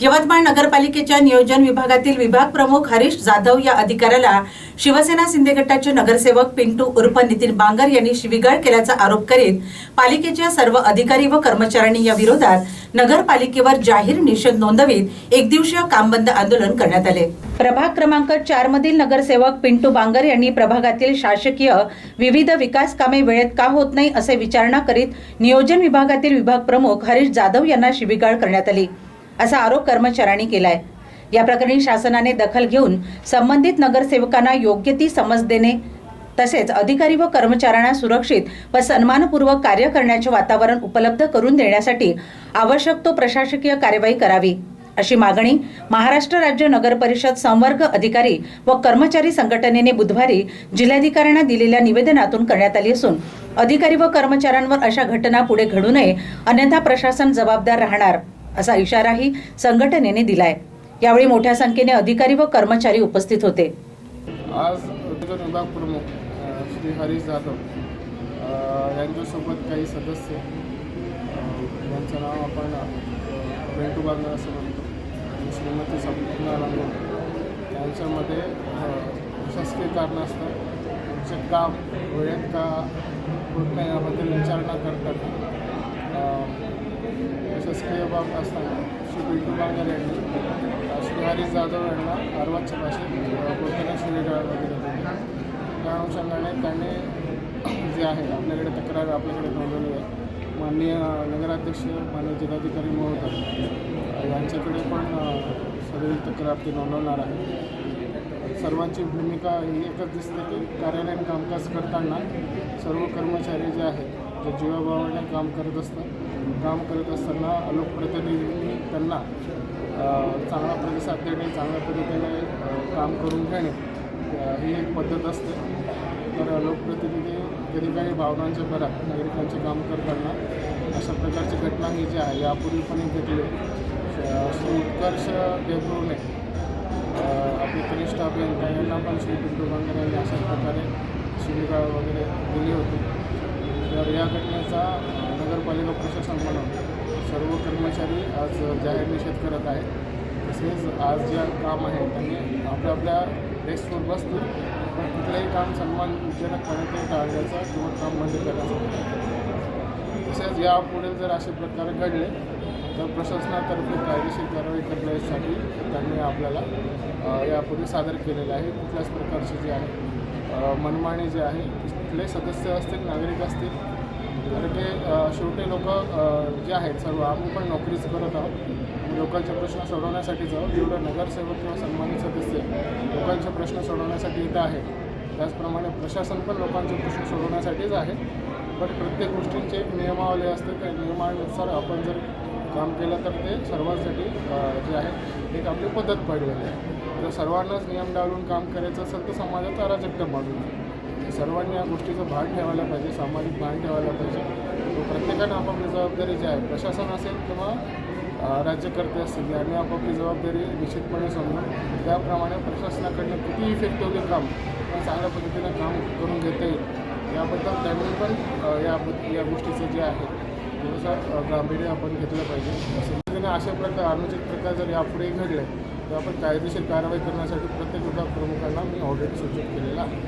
यवतमाळ नगरपालिकेच्या नियोजन विभागातील विभाग प्रमुख हरीश जाधव या अधिकाऱ्याला शिवसेना शिंदे गटाचे नगरसेवक पिंटू उर्फ नितीन बांगर यांनी शिवीगाळ केल्याचा आरोप करीत पालिकेच्या सर्व अधिकारी व कर्मचाऱ्यांनी या विरोधात नगरपालिकेवर जाहीर निषेध नोंदवित एकदिवसीय कामबंद आंदोलन करण्यात आले। प्रभाग क्रमांक 4 मधील नगरसेवक पिंटू बांगर यांनी प्रभागातील शासकीय विविध विकास कामे वेळेत का होत नाही असे विचारणा करीत नियोजन विभागातील विभाग प्रमुख हरीश जाधव यांना शिवीगाळ करण्यात आली असा आरोप कर्मचाऱ्यांनी केलाय। या प्रकरणी शासनाने दखल घेऊन संबंधित नगरसेवकांना योग्य ती समज देणे तसेच अधिकारी व कर्मचाऱ्यांना सुरक्षित व सन्मानपूर्वक कार्य करण्याचे वातावरण उपलब्ध करून देण्यासाठी आवश्यक तो प्रशासकीय कार्यवाही करावी अशी मागणी महाराष्ट्र राज्य नगर परिषद संवर्ग अधिकारी व कर्मचारी संघटनेने बुधवारी जिल्हाधिकाऱ्यांना दिलेल्या निवेदनातून करण्यात आली असून अधिकारी व कर्मचाऱ्यांवर अशा घटना पुढे घडू नये अन्यथा प्रशासन जबाबदार राहणार असा इशाराही संघटनेने दिलाय। यावेळी मोठ्या संख्येने अधिकारी व कर्मचारी उपस्थित होते। आज विभाग प्रमुख श्री हरीश जाधव यांच्यासोबत काही सदस्य यांचं नाव आपण पिंटू बांगर असं म्हणतो आणि श्रीमती सपना रंगोली यांच्यामध्ये शासकीय कारणास्तव त्यांचे काम वेळेत का होत नाही याबद्दल विचारणा करतात। शासकीय बाब असताना श्री पिंटू बांगर यांनी श्री हरीश जाधव यांना अर्वाच्य भाषेत बोलताना शिवीगाळ वगैरे दिली। त्या अनुषंगाने त्यांनी जे आहे आपल्याकडे तक्रार आपल्याकडे नोंदवली आहे। माननीय नगराध्यक्ष माननीय जिल्हाधिकारी महोदय यांच्याकडे पण सदरील तक्रार ती नोंदवणार आहे। सर्वांची भूमिका ही एकच दिसते की कार्यालयीन कामकाज करताना सर्व कर्मचारी जे आहेत जे जीवाभावाने काम करत असताना लोकप्रतिनिधींनी त्यांना चांगला प्रतिसाद देणे चांगल्या पद्धतीने काम करून घेणे ही एक पद्धत असते। तर लोकप्रतिनिधी कधी काही भावनांच्या भरात नागरिकांचे काम करताना अशा प्रकारची घटना ही जी आहे यापूर्वी पण घडली। श्री उत्कर्ष देवरुणे आपले कनिष्ठ अभियंता यांना पण श्री पिंटू बांगर यांनी अशा प्रकारे शिवीगाळ वगैरे दिली होती। तर या घटनेचा नगरपालिका प्रशासन म्हणून सर्व कर्मचारी आज जाहीर निषेध करत आहेत। तसेच आज जे काम आहे त्यांनी आपल्या डेस्कवर बसतील पण कुठलंही काम सन्मानजनकपणे ते टाळण्याचा किंवा काम बंद करण्याचा। तसेच यापुढे जर असे प्रकार घडले तर प्रशासनातर्फे कायदेशीर कारवाई करण्यासाठी त्यांनी आपल्याला यापूर्वी सादर केलेलं आहे। कुठल्याच प्रकारचे जे आहे मनमानी जे आहे कुठले सदस्य असतील नागरिक असतील तर ते शेवटी लोक जे आहेत सर्व आम्ही पण नोकरीच करत आहोत लोकांचे प्रश्न सोडवण्यासाठीच आहोत। जेवढं नगरसेवक किंवा सन्मानित सदस्य लोकांचे प्रश्न सोडवण्यासाठी इथं आहे त्याचप्रमाणे प्रशासन पण लोकांचे प्रश्न सोडवण्यासाठीच आहे। पण प्रत्येक गोष्टींची एक नियमावली असते त्या नियमानुसार आपण जर काम केलं तर ते सर्वांसाठी जे आहे एक आपली पद्धत पडलेली आहे। जर सर्वांनाच नियम डाळून काम करायचं असेल तर समाजात अराजकता मांडून सर्वांनी या गोष्टीचं भान ठेवायला पाहिजे सामाजिक भान ठेवायला पाहिजे। प्रत्येकानं आपापली जबाबदारी जी आहे प्रशासन असेल किंवा राज्यकर्ते असतील यांनी आपापली जबाबदारी निश्चितपणे समजून त्याप्रमाणे प्रशासनाकडनं किती इफेक्टिव्हली काम चांगल्या पद्धतीनं काम करून घेता येईल याबद्दल त्यांनी पण या गोष्टीचं जे आहे थोडंसं गांभीर्य आपण घेतलं पाहिजे। असं अशा प्रकार अनुचित प्रकार जर यापुढे घडले तर आपण कायदेशीर कारवाई करण्यासाठी प्रत्येक विभाग प्रमुखांना मी ऑलरेडी सूचित केलेला आहे।